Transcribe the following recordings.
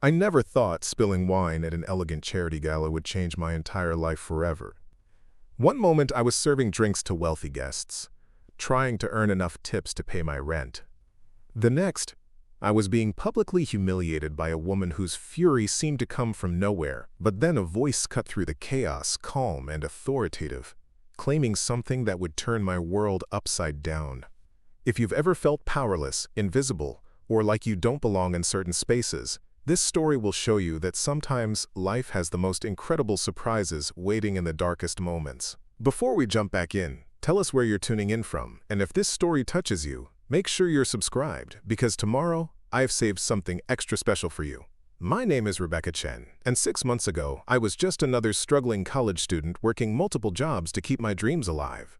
I never thought spilling wine at an elegant charity gala would change my entire life forever. One moment I was serving drinks to wealthy guests, trying to earn enough tips to pay my rent. The next, I was being publicly humiliated by a woman whose fury seemed to come from nowhere, but then a voice cut through the chaos, calm and authoritative, claiming something that would turn my world upside down. If you've ever felt powerless, invisible, or like you don't belong in certain spaces, this story will show you that sometimes life has the most incredible surprises waiting in the darkest moments. Before we jump back in, tell us where you're tuning in from, and if this story touches you, make sure you're subscribed, because tomorrow, I've saved something extra special for you. My name is Rebecca Chen, and 6 months ago, I was just another struggling college student working multiple jobs to keep my dreams alive.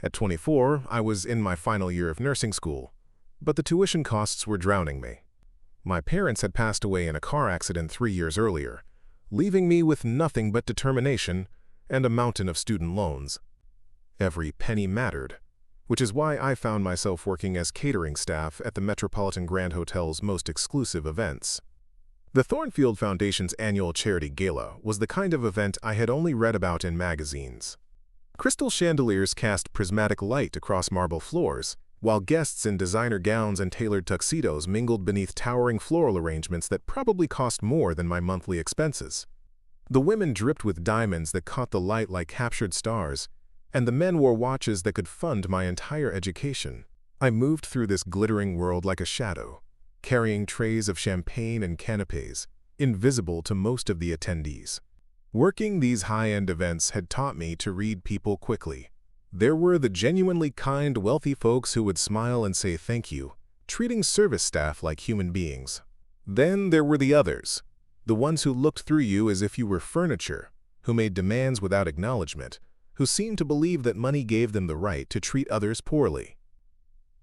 At 24, I was in my final year of nursing school, but the tuition costs were drowning me. My parents had passed away in a car accident 3 years earlier, leaving me with nothing but determination and a mountain of student loans. Every penny mattered, which is why I found myself working as catering staff at the Metropolitan Grand Hotel's most exclusive events. The Thornfield Foundation's annual charity gala was the kind of event I had only read about in magazines. Crystal chandeliers cast prismatic light across marble floors, while guests in designer gowns and tailored tuxedos mingled beneath towering floral arrangements that probably cost more than my monthly expenses. The women dripped with diamonds that caught the light like captured stars, and the men wore watches that could fund my entire education. I moved through this glittering world like a shadow, carrying trays of champagne and canapes, invisible to most of the attendees. Working these high-end events had taught me to read people quickly. There were the genuinely kind, wealthy folks who would smile and say thank you, treating service staff like human beings. Then there were the others, the ones who looked through you as if you were furniture, who made demands without acknowledgement, who seemed to believe that money gave them the right to treat others poorly.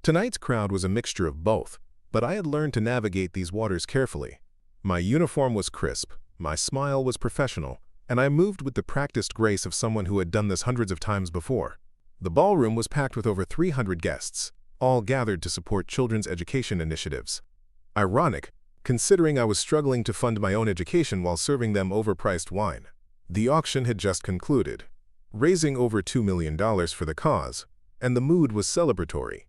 Tonight's crowd was a mixture of both, but I had learned to navigate these waters carefully. My uniform was crisp, my smile was professional, and I moved with the practiced grace of someone who had done this hundreds of times before. The ballroom was packed with over 300 guests, all gathered to support children's education initiatives. Ironic, considering I was struggling to fund my own education while serving them overpriced wine. The auction had just concluded, raising over $2 million for the cause, and the mood was celebratory.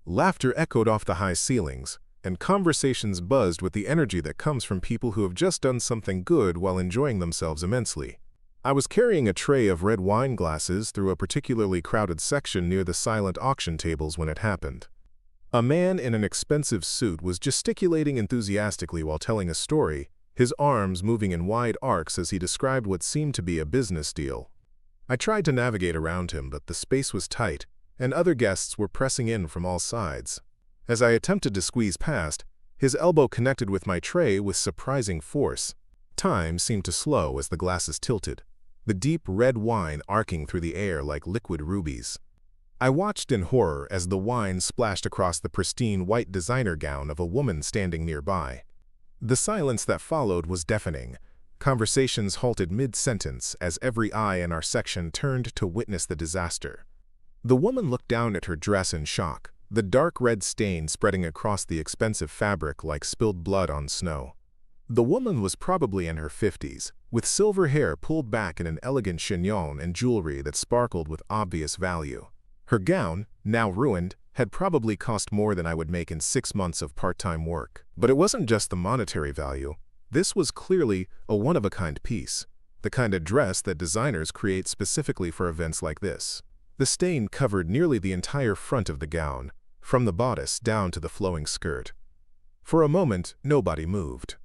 Laughter echoed off the high ceilings, and conversations buzzed with the energy that comes from people who have just done something good while enjoying themselves immensely. I was carrying a tray of red wine glasses through a particularly crowded section near the silent auction tables when it happened. A man in an expensive suit was gesticulating enthusiastically while telling a story, his arms moving in wide arcs as he described what seemed to be a business deal. I tried to navigate around him, but the space was tight, and other guests were pressing in from all sides. As I attempted to squeeze past, his elbow connected with my tray with surprising force. Time seemed to slow as the glasses tilted, the deep red wine arcing through the air like liquid rubies. I watched in horror as the wine splashed across the pristine white designer gown of a woman standing nearby. The silence that followed was deafening. Conversations halted mid-sentence as every eye in our section turned to witness the disaster. The woman looked down at her dress in shock, the dark red stain spreading across the expensive fabric like spilled blood on snow. The woman was probably in her 50s, with silver hair pulled back in an elegant chignon and jewelry that sparkled with obvious value. Her gown, now ruined, had probably cost more than I would make in 6 months of part-time work. But it wasn't just the monetary value. This was clearly a one-of-a-kind piece, the kind of dress that designers create specifically for events like this. The stain covered nearly the entire front of the gown, from the bodice down to the flowing skirt. For a moment, nobody moved.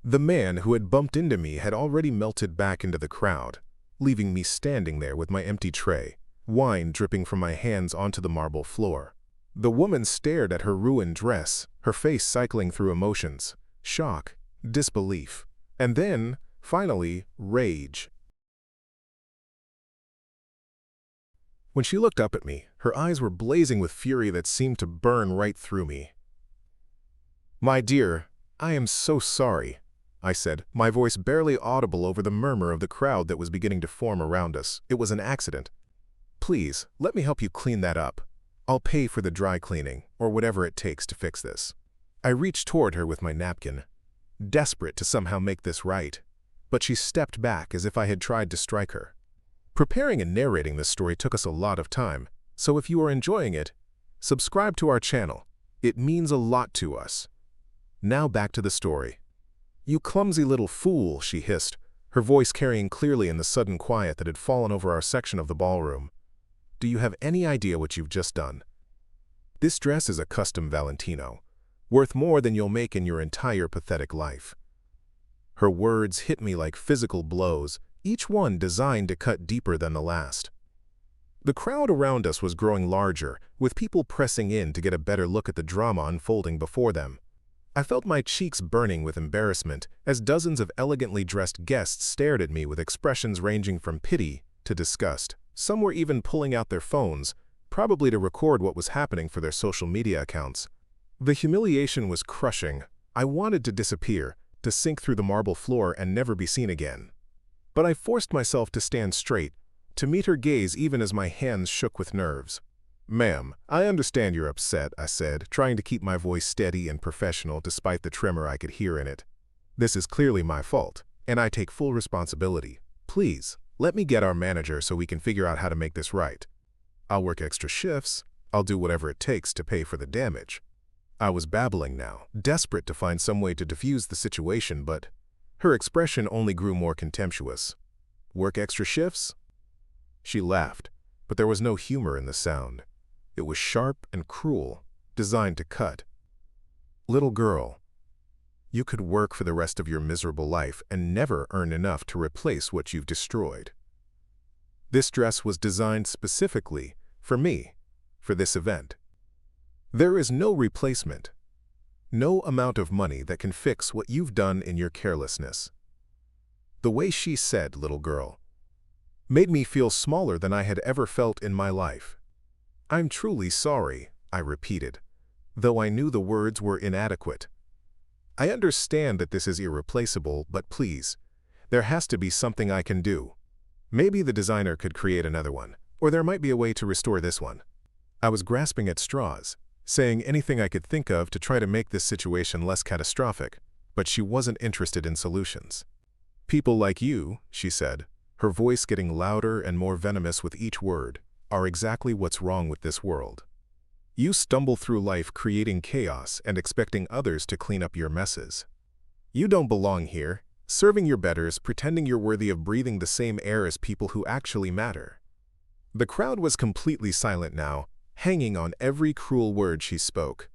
The man who had bumped into me had already melted back into the crowd, leaving me standing there with my empty tray, wine dripping from my hands onto the marble floor. The woman stared at her ruined dress, her face cycling through emotions, shock, disbelief, and then, finally, rage. When she looked up at me, her eyes were blazing with fury that seemed to burn right through me. "My dear, I am so sorry," I said, my voice barely audible over the murmur of the crowd that was beginning to form around us. "It was an accident. Please, let me help you clean that up. I'll pay for the dry cleaning, or whatever it takes to fix this." I reached toward her with my napkin. desperate to somehow make this right. But she stepped back as if I had tried to strike her. Preparing and narrating this story took us a lot of time, so if you are enjoying it, subscribe to our channel. It means a lot to us. Now back to the story. "You clumsy little fool," she hissed, her voice carrying clearly in the sudden quiet that had fallen over our section of the ballroom. "Do you have any idea what you've just done? This dress is a custom Valentino, worth more than you'll make in your entire pathetic life." Her words hit me like physical blows, each one designed to cut deeper than the last. The crowd around us was growing larger, with people pressing in to get a better look at the drama unfolding before them. I felt my cheeks burning with embarrassment as dozens of elegantly dressed guests stared at me with expressions ranging from pity to disgust. Some were even pulling out their phones, probably to record what was happening for their social media accounts. The humiliation was crushing. I wanted to disappear, to sink through the marble floor and never be seen again. But I forced myself to stand straight, to meet her gaze even as my hands shook with nerves. "Ma'am, I understand you're upset," I said, trying to keep my voice steady and professional despite the tremor I could hear in it. "This is clearly my fault, and I take full responsibility. Please, let me get our manager so we can figure out how to make this right. I'll work extra shifts. I'll do whatever it takes to pay for the damage." I was babbling now, desperate to find some way to diffuse the situation, but her expression only grew more contemptuous. "Work extra shifts?" She laughed, but there was no humor in the sound. It was sharp and cruel, designed to cut. "Little girl, you could work for the rest of your miserable life and never earn enough to replace what you've destroyed. This dress was designed specifically for me, for this event. There is no replacement, no amount of money that can fix what you've done in your carelessness." The way she said, "little girl," made me feel smaller than I had ever felt in my life. "I'm truly sorry," I repeated, though I knew the words were inadequate. "I understand that this is irreplaceable, but please, there has to be something I can do. Maybe the designer could create another one, or there might be a way to restore this one." I was grasping at straws, saying anything I could think of to try to make this situation less catastrophic, but she wasn't interested in solutions. "People like you," she said, her voice getting louder and more venomous with each word, "are exactly what's wrong with this world. You stumble through life creating chaos and expecting others to clean up your messes. You don't belong here, serving your betters, pretending you're worthy of breathing the same air as people who actually matter." The crowd was completely silent now, hanging on every cruel word she spoke.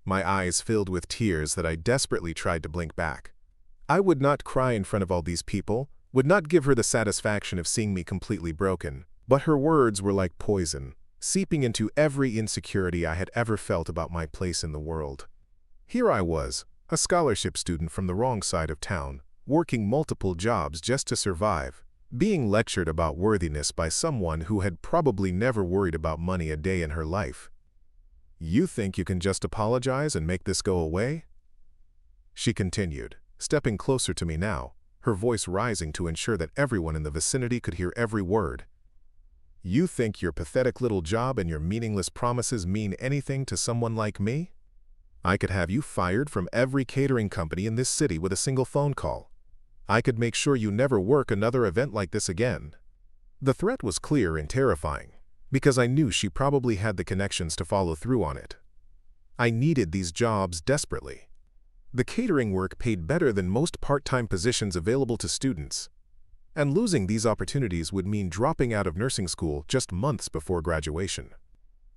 My eyes filled with tears that I desperately tried to blink back. I would not cry in front of all these people, would not give her the satisfaction of seeing me completely broken, but her words were like poison, seeping into every insecurity I had ever felt about my place in the world. Here I was, a scholarship student from the wrong side of town, working multiple jobs just to survive, being lectured about worthiness by someone who had probably never worried about money a day in her life. "You think you can just apologize and make this go away?" she continued, stepping closer to me now, her voice rising to ensure that everyone in the vicinity could hear every word. "You think your pathetic little job and your meaningless promises mean anything to someone like me? I could have you fired from every catering company in this city with a single phone call. I could make sure you never work another event like this again." The threat was clear and terrifying, because I knew she probably had the connections to follow through on it. I needed these jobs desperately. The catering work paid better than most part-time positions available to students, and losing these opportunities would mean dropping out of nursing school just months before graduation.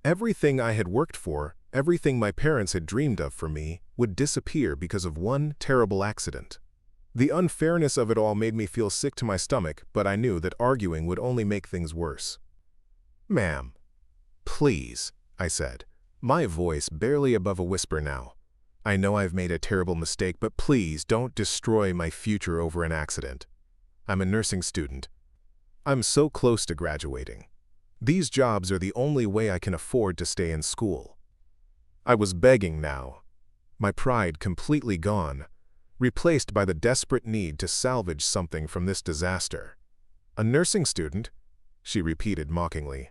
Everything I had worked for, everything my parents had dreamed of for me, would disappear because of one terrible accident. The unfairness of it all made me feel sick to my stomach, but I knew that arguing would only make things worse. "Ma'am, please," I said, my voice barely above a whisper now. "I know I've made a terrible mistake, but please don't destroy my future over an accident. I'm a nursing student. I'm so close to graduating. These jobs are the only way I can afford to stay in school." I was begging now, my pride completely gone, replaced by the desperate need to salvage something from this disaster. "A nursing student?" she repeated mockingly.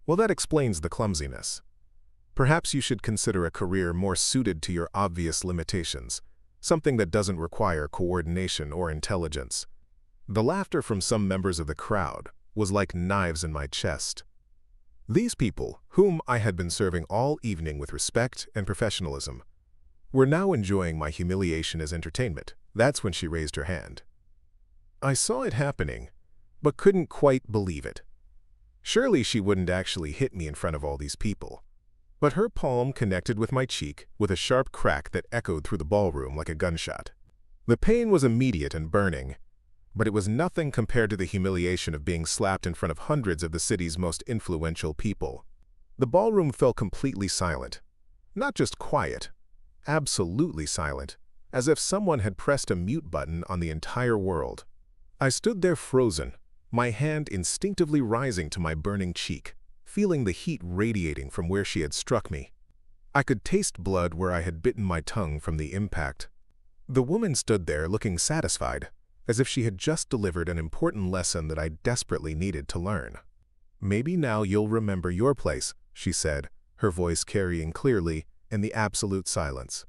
"Well, that explains the clumsiness. Perhaps you should consider a career more suited to your obvious limitations. something that doesn't require coordination or intelligence. The laughter from some members of the crowd was like knives in my chest. These people, whom I had been serving all evening with respect and professionalism, were now enjoying my humiliation as entertainment. That's when she raised her hand. I saw it happening, but couldn't quite believe it. Surely she wouldn't actually hit me in front of all these people. But her palm connected with my cheek with a sharp crack that echoed through the ballroom like a gunshot. The pain was immediate and burning, but it was nothing compared to the humiliation of being slapped in front of hundreds of the city's most influential people. The ballroom fell completely silent. Not just quiet, absolutely silent, as if someone had pressed a mute button on the entire world. I stood there frozen, my hand instinctively rising to my burning cheek, feeling the heat radiating from where she had struck me. I could taste blood where I had bitten my tongue from the impact. The woman stood there looking satisfied, as if she had just delivered an important lesson that I desperately needed to learn. "Maybe now you'll remember your place," she said, her voice carrying clearly in the absolute silence.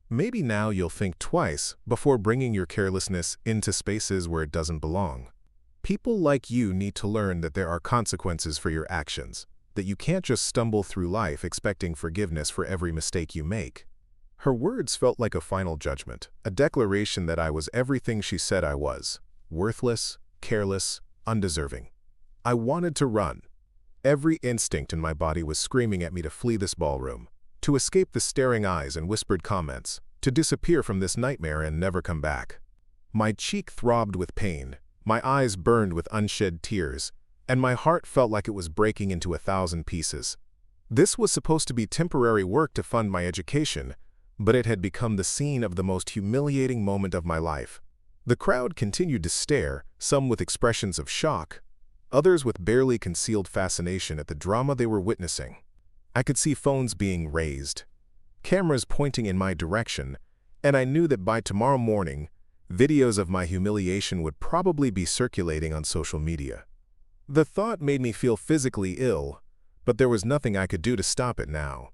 "Maybe now you'll think twice before bringing your carelessness into spaces where it doesn't belong. People like you need to learn that there are consequences for your actions, that you can't just stumble through life expecting forgiveness for every mistake you make." Her words felt like a final judgment, a declaration that I was everything she said I was: worthless, careless, undeserving. I wanted to run. Every instinct in my body was screaming at me to flee this ballroom, to escape the staring eyes and whispered comments, to disappear from this nightmare and never come back. My cheek throbbed with pain, my eyes burned with unshed tears, and my heart felt like it was breaking into 1,000 pieces. This was supposed to be temporary work to fund my education, but it had become the scene of the most humiliating moment of my life. The crowd continued to stare, some with expressions of shock, others with barely concealed fascination at the drama they were witnessing. I could see phones being raised, cameras pointing in my direction, and I knew that by tomorrow morning, videos of my humiliation would probably be circulating on social media. The thought made me feel physically ill, but there was nothing I could do to stop it now.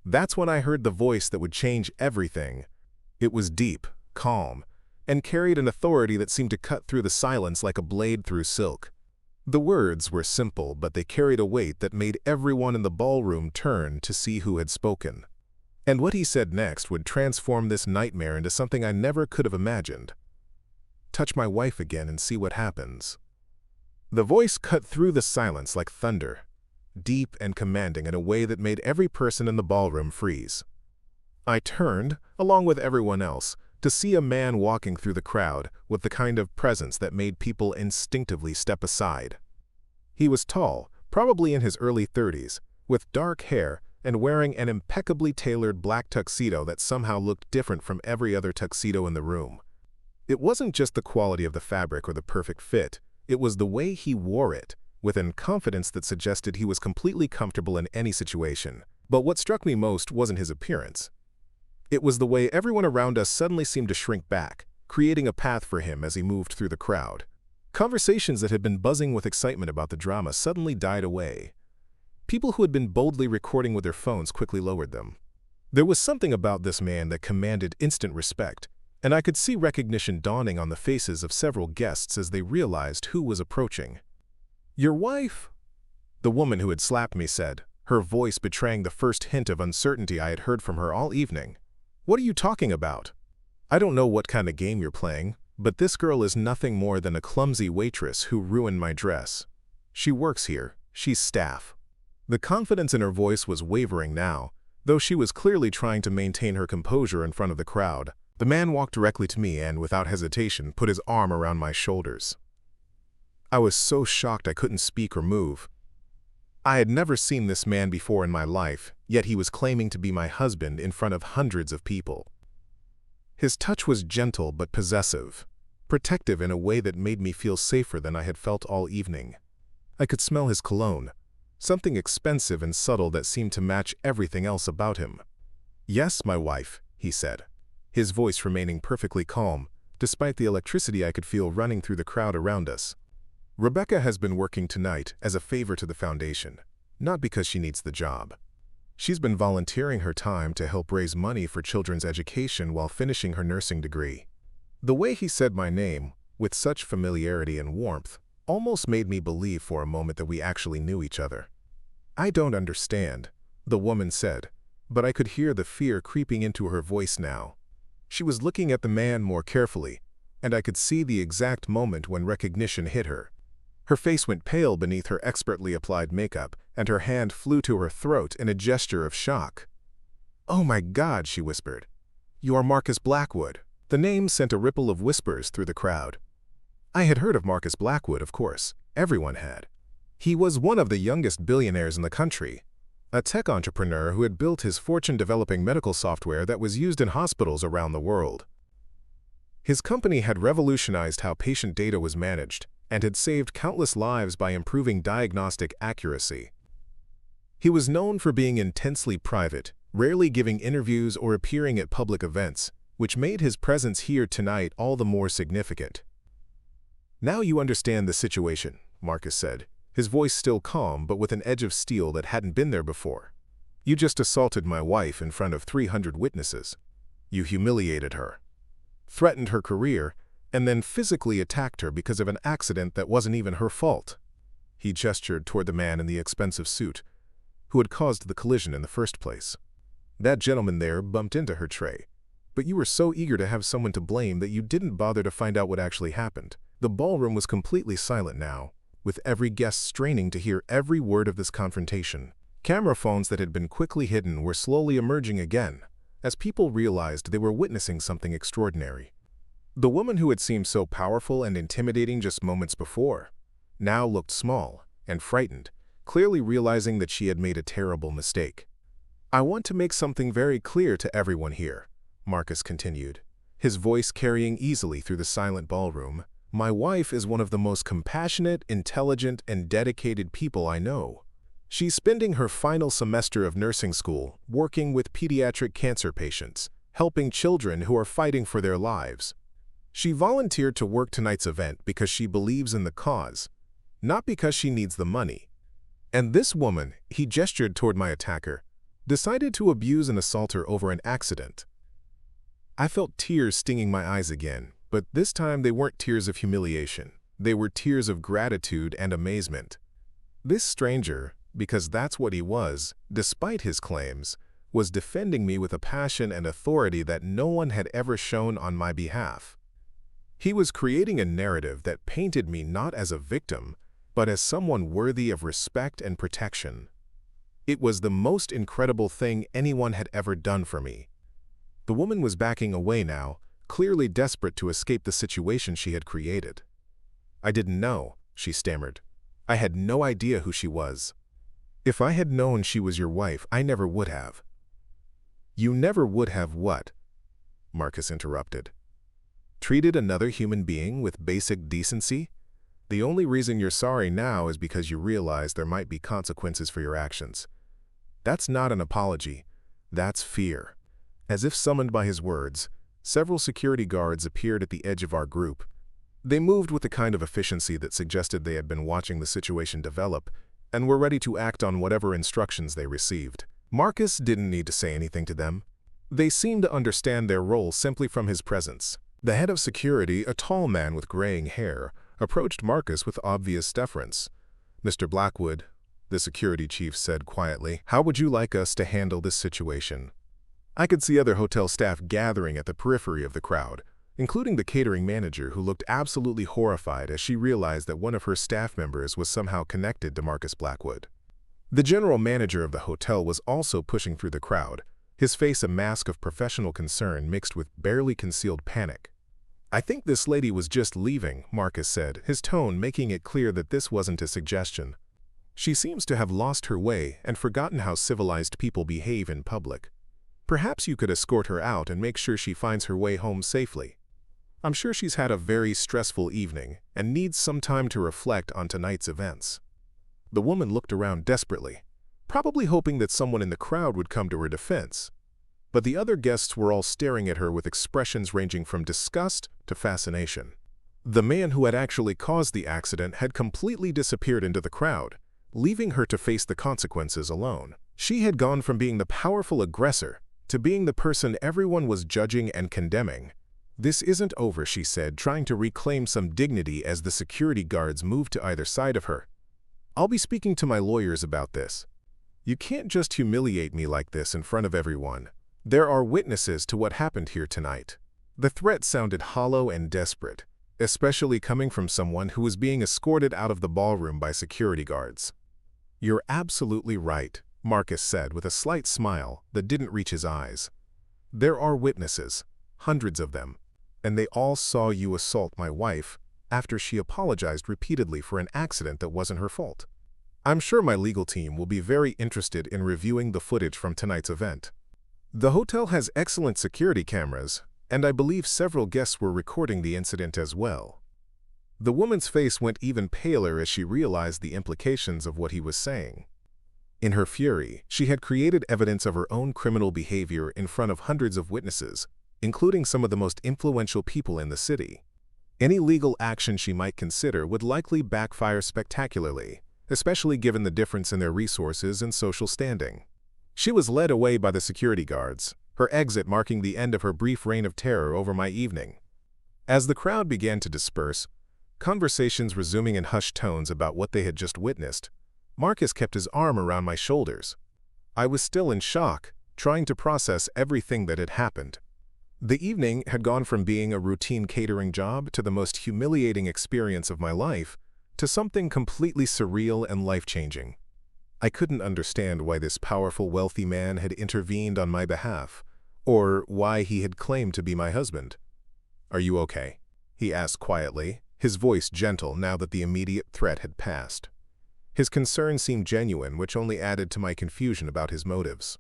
That's when I heard the voice that would change everything. It was deep, calm, and carried an authority that seemed to cut through the silence like a blade through silk. The words were simple, but they carried a weight that made everyone in the ballroom turn to see who had spoken. And what he said next would transform this nightmare into something I never could have imagined. "Touch my wife again and see what happens." The voice cut through the silence like thunder, deep and commanding in a way that made every person in the ballroom freeze. I turned, along with everyone else, to see a man walking through the crowd with the kind of presence that made people instinctively step aside. He was tall, probably in his early 30s, with dark hair and wearing an impeccably tailored black tuxedo that somehow looked different from every other tuxedo in the room. It wasn't just the quality of the fabric or the perfect fit, it was the way he wore it, with a confidence that suggested he was completely comfortable in any situation. But what struck me most wasn't his appearance. It was the way everyone around us suddenly seemed to shrink back, creating a path for him as he moved through the crowd. Conversations that had been buzzing with excitement about the drama suddenly died away. People who had been boldly recording with their phones quickly lowered them. There was something about this man that commanded instant respect, and I could see recognition dawning on the faces of several guests as they realized who was approaching. "Your wife?" the woman who had slapped me said, her voice betraying the first hint of uncertainty I had heard from her all evening. "What are you talking about? I don't know what kind of game you're playing, but this girl is nothing more than a clumsy waitress who ruined my dress. She works here, she's staff." The confidence in her voice was wavering now, though she was clearly trying to maintain her composure in front of the crowd. The man walked directly to me and, without hesitation, put his arm around my shoulders. I was so shocked I couldn't speak or move. I had never seen this man before in my life, yet he was claiming to be my husband in front of hundreds of people. His touch was gentle but possessive, protective in a way that made me feel safer than I had felt all evening. I could smell his cologne, something expensive and subtle that seemed to match everything else about him. "Yes, my wife," he said, his voice remaining perfectly calm, despite the electricity I could feel running through the crowd around us. "Rebecca has been working tonight as a favor to the foundation, not because she needs the job." She's been volunteering her time to help raise money for children's education while finishing her nursing degree. The way he said my name, with such familiarity and warmth, almost made me believe for a moment that we actually knew each other. "I don't understand," the woman said, but I could hear the fear creeping into her voice now. She was looking at the man more carefully, and I could see the exact moment when recognition hit her. Her face went pale beneath her expertly applied makeup, and her hand flew to her throat in a gesture of shock. "Oh my God," she whispered. "You are Marcus Blackwood." The name sent a ripple of whispers through the crowd. I had heard of Marcus Blackwood, of course. Everyone had. He was one of the youngest billionaires in the country, a tech entrepreneur who had built his fortune developing medical software that was used in hospitals around the world. His company had revolutionized how patient data was managed and had saved countless lives by improving diagnostic accuracy. He was known for being intensely private, rarely giving interviews or appearing at public events, which made his presence here tonight all the more significant. "Now you understand the situation," Marcus said, his voice still calm but with an edge of steel that hadn't been there before. "You just assaulted my wife in front of 300 witnesses. You humiliated her, threatened her career, and then physically attacked her because of an accident that wasn't even her fault." He gestured toward the man in the expensive suit, who had caused the collision in the first place. "That gentleman there bumped into her tray, but you were so eager to have someone to blame that you didn't bother to find out what actually happened." The ballroom was completely silent now, with every guest straining to hear every word of this confrontation. Camera phones that had been quickly hidden were slowly emerging again, as people realized they were witnessing something extraordinary. The woman who had seemed so powerful and intimidating just moments before now looked small and frightened, clearly realizing that she had made a terrible mistake. "I want to make something very clear to everyone here," Marcus continued, his voice carrying easily through the silent ballroom. "My wife is one of the most compassionate, intelligent, and dedicated people I know. She's spending her final semester of nursing school working with pediatric cancer patients, helping children who are fighting for their lives. She volunteered to work tonight's event because she believes in the cause, not because she needs the money. And this woman," he gestured toward my attacker, "decided to abuse and assault her over an accident." I felt tears stinging my eyes again, but this time they weren't tears of humiliation. They were tears of gratitude and amazement. This stranger, because that's what he was, despite his claims, was defending me with a passion and authority that no one had ever shown on my behalf. He was creating a narrative that painted me not as a victim, but as someone worthy of respect and protection. It was the most incredible thing anyone had ever done for me. The woman was backing away now, clearly desperate to escape the situation she had created. "I didn't know," she stammered. "I had no idea who she was." "If I had known she was your wife, I never would have." "You never would have what?" Marcus interrupted. "Treated another human being with basic decency? The only reason you're sorry now is because you realize there might be consequences for your actions. That's not an apology. That's fear." As if summoned by his words, several security guards appeared at the edge of our group. They moved with the kind of efficiency that suggested they had been watching the situation develop and were ready to act on whatever instructions they received. Marcus didn't need to say anything to them. They seemed to understand their role simply from his presence. The head of security, a tall man with graying hair, approached Marcus with obvious deference. "Mr. Blackwood," the security chief said quietly, "how would you like us to handle this situation?" I could see other hotel staff gathering at the periphery of the crowd, including the catering manager who looked absolutely horrified as she realized that one of her staff members was somehow connected to Marcus Blackwood. The general manager of the hotel was also pushing through the crowd, his face a mask of professional concern mixed with barely concealed panic. "I think this lady was just leaving," Marcus said, his tone making it clear that this wasn't a suggestion. "She seems to have lost her way and forgotten how civilized people behave in public. Perhaps you could escort her out and make sure she finds her way home safely. I'm sure she's had a very stressful evening and needs some time to reflect on tonight's events." The woman looked around desperately, probably hoping that someone in the crowd would come to her defense. But the other guests were all staring at her with expressions ranging from disgust to fascination. The man who had actually caused the accident had completely disappeared into the crowd, leaving her to face the consequences alone. She had gone from being the powerful aggressor to being the person everyone was judging and condemning. "This isn't over," she said, trying to reclaim some dignity as the security guards moved to either side of her. "I'll be speaking to my lawyers about this. You can't just humiliate me like this in front of everyone. There are witnesses to what happened here tonight." The threat sounded hollow and desperate, especially coming from someone who was being escorted out of the ballroom by security guards. "You're absolutely right," Marcus said with a slight smile that didn't reach his eyes. "There are witnesses, hundreds of them, and they all saw you assault my wife after she apologized repeatedly for an accident that wasn't her fault. I'm sure my legal team will be very interested in reviewing the footage from tonight's event. The hotel has excellent security cameras, and I believe several guests were recording the incident as well." The woman's face went even paler as she realized the implications of what he was saying. In her fury, she had created evidence of her own criminal behavior in front of hundreds of witnesses, including some of the most influential people in the city. Any legal action she might consider would likely backfire spectacularly, especially given the difference in their resources and social standing. She was led away by the security guards, her exit marking the end of her brief reign of terror over my evening. As the crowd began to disperse, conversations resuming in hushed tones about what they had just witnessed, Marcus kept his arm around my shoulders. I was still in shock, trying to process everything that had happened. The evening had gone from being a routine catering job to the most humiliating experience of my life, to something completely surreal and life-changing. I couldn't understand why this powerful, wealthy man had intervened on my behalf, or why he had claimed to be my husband. "Are you okay?" he asked quietly, his voice gentle now that the immediate threat had passed. His concern seemed genuine, which only added to my confusion about his motives.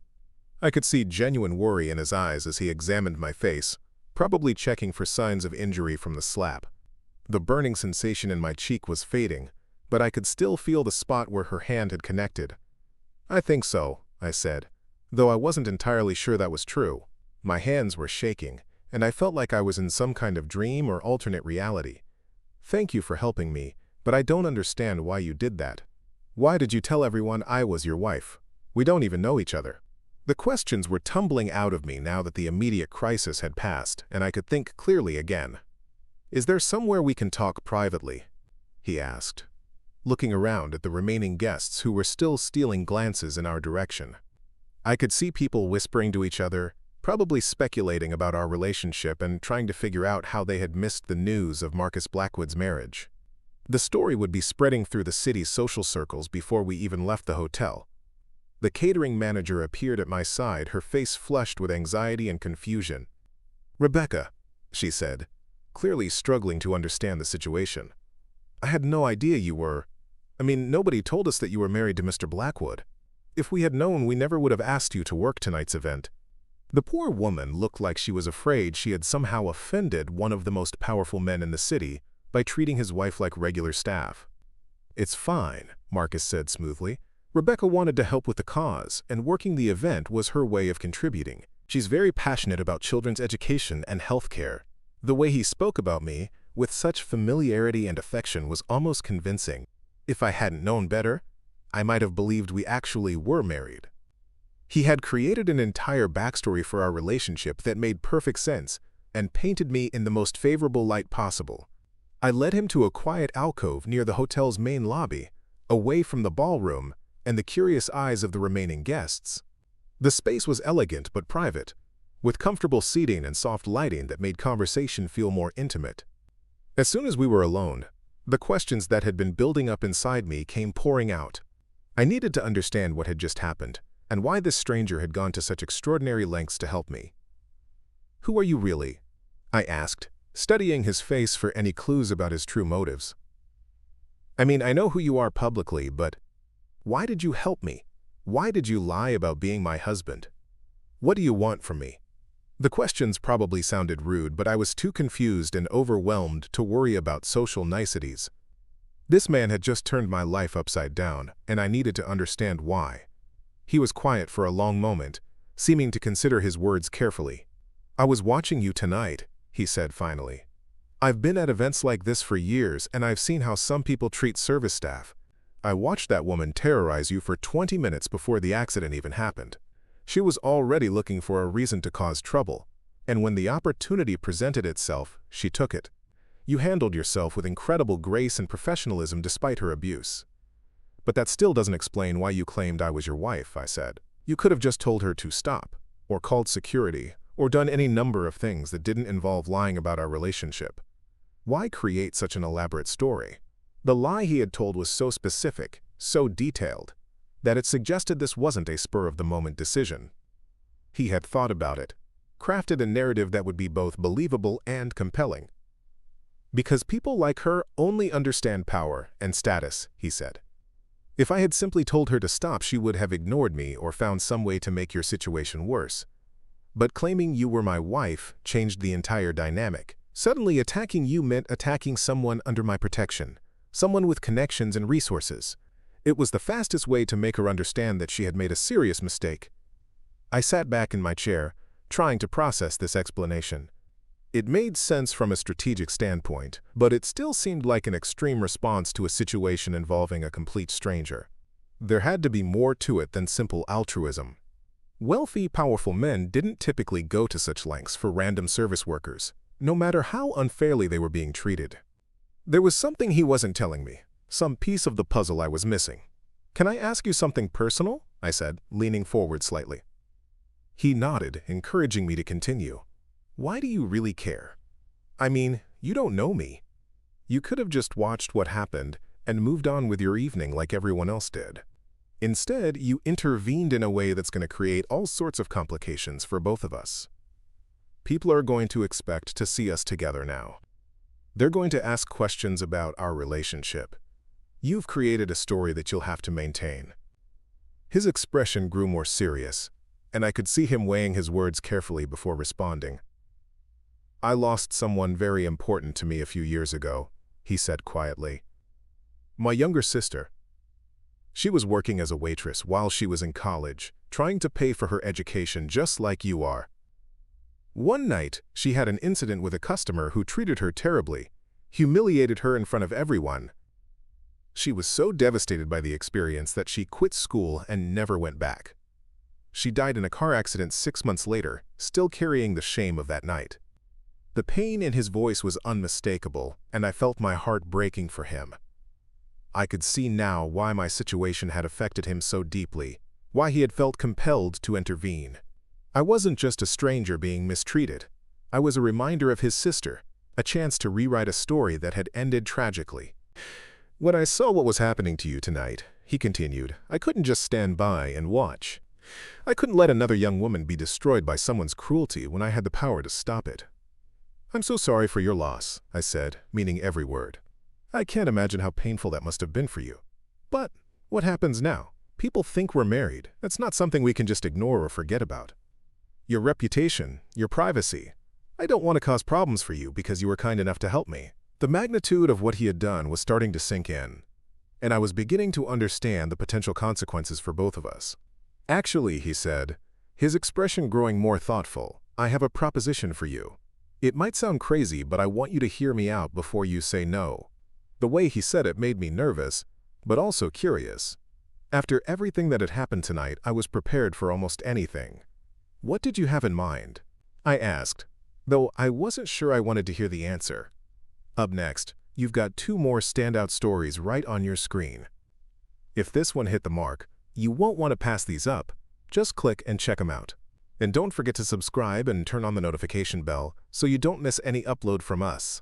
I could see genuine worry in his eyes as he examined my face, probably checking for signs of injury from the slap. The burning sensation in my cheek was fading, but I could still feel the spot where her hand had connected. "I think so," I said, though I wasn't entirely sure that was true. My hands were shaking, and I felt like I was in some kind of dream or alternate reality. "Thank you for helping me, but I don't understand why you did that. Why did you tell everyone I was your wife? We don't even know each other." The questions were tumbling out of me now that the immediate crisis had passed, and I could think clearly again. "Is there somewhere we can talk privately?" he asked, looking around at the remaining guests who were still stealing glances in our direction. I could see people whispering to each other, probably speculating about our relationship and trying to figure out how they had missed the news of Marcus Blackwood's marriage. The story would be spreading through the city's social circles before we even left the hotel. The catering manager appeared at my side, her face flushed with anxiety and confusion. "Rebecca," she said, clearly struggling to understand the situation. "I had no idea you were. Nobody told us that you were married to Mr. Blackwood. If we had known, we never would have asked you to work tonight's event." The poor woman looked like she was afraid she had somehow offended one of the most powerful men in the city by treating his wife like regular staff. "It's fine," Marcus said smoothly. "Rebecca wanted to help with the cause, and working the event was her way of contributing. She's very passionate about children's education and health care." The way he spoke about me, with such familiarity and affection, was almost convincing. If I hadn't known better, I might have believed we actually were married. He had created an entire backstory for our relationship that made perfect sense and painted me in the most favorable light possible. I led him to a quiet alcove near the hotel's main lobby, away from the ballroom and the curious eyes of the remaining guests. The space was elegant but private, with comfortable seating and soft lighting that made conversation feel more intimate. As soon as we were alone, the questions that had been building up inside me came pouring out. I needed to understand what had just happened, and why this stranger had gone to such extraordinary lengths to help me. "Who are you really?" I asked, studying his face for any clues about his true motives. "I know who you are publicly, but why did you help me? Why did you lie about being my husband? What do you want from me?" The questions probably sounded rude, but I was too confused and overwhelmed to worry about social niceties. This man had just turned my life upside down, and I needed to understand why. He was quiet for a long moment, seeming to consider his words carefully. "I was watching you tonight," he said finally. "I've been at events like this for years, and I've seen how some people treat service staff. I watched that woman terrorize you for 20 minutes before the accident even happened. She was already looking for a reason to cause trouble, and when the opportunity presented itself, she took it. You handled yourself with incredible grace and professionalism despite her abuse. But that still doesn't explain why you claimed I was your wife, I said. You could have just told her to stop, or called security, or done any number of things that didn't involve lying about our relationship. Why create such an elaborate story? The lie he had told was so specific, so detailed, that it suggested this wasn't a spur-of-the-moment decision. He had thought about it, crafted a narrative that would be both believable and compelling. Because people like her only understand power and status, he said. If I had simply told her to stop, she would have ignored me or found some way to make your situation worse. But claiming you were my wife changed the entire dynamic. Suddenly, attacking you meant attacking someone under my protection, someone with connections and resources. It was the fastest way to make her understand that she had made a serious mistake. I sat back in my chair, trying to process this explanation. It made sense from a strategic standpoint, but it still seemed like an extreme response to a situation involving a complete stranger. There had to be more to it than simple altruism. Wealthy, powerful men didn't typically go to such lengths for random service workers, no matter how unfairly they were being treated. There was something he wasn't telling me, some piece of the puzzle I was missing. "Can I ask you something personal?" I said, leaning forward slightly. He nodded, encouraging me to continue. "Why do you really care? I mean, you don't know me. You could have just watched what happened and moved on with your evening like everyone else did. Instead, you intervened in a way that's going to create all sorts of complications for both of us. People are going to expect to see us together now. They're going to ask questions about our relationship. You've created a story that you'll have to maintain." His expression grew more serious, and I could see him weighing his words carefully before responding. "I lost someone very important to me a few years ago," he said quietly. "My younger sister. She was working as a waitress while she was in college, trying to pay for her education just like you are. One night, she had an incident with a customer who treated her terribly, humiliated her in front of everyone. She was so devastated by the experience that she quit school and never went back. She died in a car accident 6 months later, still carrying the shame of that night." The pain in his voice was unmistakable, and I felt my heart breaking for him. I could see now why my situation had affected him so deeply, why he had felt compelled to intervene. I wasn't just a stranger being mistreated. I was a reminder of his sister, a chance to rewrite a story that had ended tragically. "When I saw what was happening to you tonight," he continued, "I couldn't just stand by and watch. I couldn't let another young woman be destroyed by someone's cruelty when I had the power to stop it." "I'm so sorry for your loss," I said, meaning every word. "I can't imagine how painful that must have been for you. But what happens now? People think we're married. That's not something we can just ignore or forget about. Your reputation, your privacy. I don't want to cause problems for you because you were kind enough to help me." The magnitude of what he had done was starting to sink in, and I was beginning to understand the potential consequences for both of us. "Actually," he said, his expression growing more thoughtful, "I have a proposition for you. It might sound crazy, but I want you to hear me out before you say no." The way he said it made me nervous, but also curious. After everything that had happened tonight, I was prepared for almost anything. "What did you have in mind?" I asked, though I wasn't sure I wanted to hear the answer. Up next, you've got 2 more standout stories right on your screen. If this one hit the mark, you won't want to pass these up. Just click and check them out. And don't forget to subscribe and turn on the notification bell so you don't miss any upload from us.